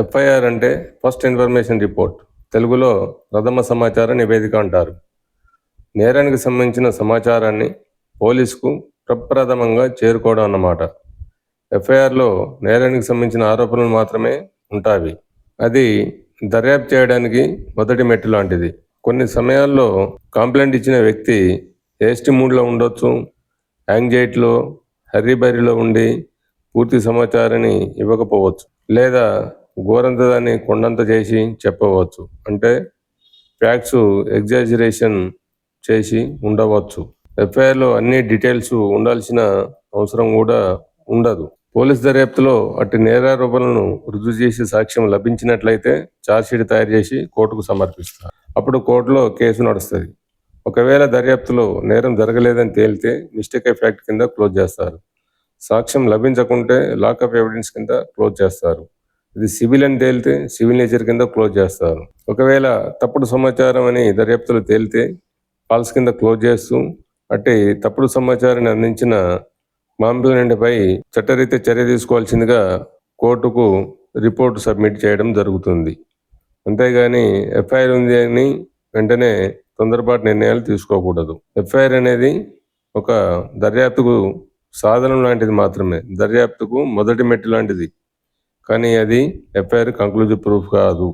FIR అంటే first information report, తెలుగులో ప్రథమ సమాచార నివేదిక అంటారు. నేరానికి సంబంధించిన సమాచారాన్ని పోలీసుకు ప్రప్రథమంగా చేరుకోవడం అన్నమాట. ఎఫ్ఐఆర్లో నేరానికి సంబంధించిన ఆరోపణలు మాత్రమే ఉంటాయి. అది దర్యాప్తు చేయడానికి మొదటి మెట్టు లాంటిది. కొన్ని సమయాల్లో కంప్లైంట్ ఇచ్చిన వ్యక్తి ఏస్టి మూడ్లో ఉండొచ్చు, యాంగ్జైటీలో, హర్రీబరీలో ఉండి పూర్తి సమాచారాన్ని ఇవ్వకపోవచ్చు, లేదా గోరంతదాన్ని కొండంత చేసి చెప్పవచ్చు. అంటే ఫ్యాక్ట్స్ ఎగ్జాజరేషన్ చేసి ఉండవచ్చు. ఎఫ్ఐఆర్లో అన్ని డీటెయిల్స్ ఉండాల్సిన అవసరం కూడా ఉండదు. పోలీస్ దర్యాప్తులో అట్టి నేరారోపణలను రుజువు చేసి సాక్ష్యం లభించినట్లయితే ఛార్జ్షీట్ తయారు చేసి కోర్టుకు సమర్పిస్తారు. అప్పుడు కోర్టులో కేసు నడుస్తుంది. ఒకవేళ దర్యాప్తులో నేరం జరగలేదని తేలితే మిస్టేక్ ఆఫ్ ఫ్యాక్ట్ కింద క్లోజ్ చేస్తారు. సాక్ష్యం లభించకుంటే లాక్ ఆఫ్ ఎవిడెన్స్ కింద క్లోజ్ చేస్తారు. ఇది సివిల్ అని తేలితే సివిల్ నేచర్ కింద క్లోజ్ చేస్తారు. ఒకవేళ తప్పుడు సమాచారం అని దర్యాప్తులో తేలితే ఫాల్స్ కింద క్లోజ్ చేస్తూ అట్టి తప్పుడు సమాచారాన్ని అందించిన కంప్లైంట్పై చట్టరీత్యా చర్య తీసుకోవాల్సిందిగా కోర్టుకు రిపోర్టు సబ్మిట్ చేయడం జరుగుతుంది. అంతేగాని ఎఫ్ఐఆర్ ఉంది అని వెంటనే తొందరపాటు నిర్ణయాలు తీసుకోకూడదు. ఎఫ్ఐఆర్ అనేది ఒక దర్యాప్తుకు సాధనం లాంటిది మాత్రమే, దర్యాప్తుకు మొదటి మెట్టు లాంటిది. కానీ అది ఎఫ్ఐఆర్ కంక్లూజివ్ ప్రూఫ్ కాదు.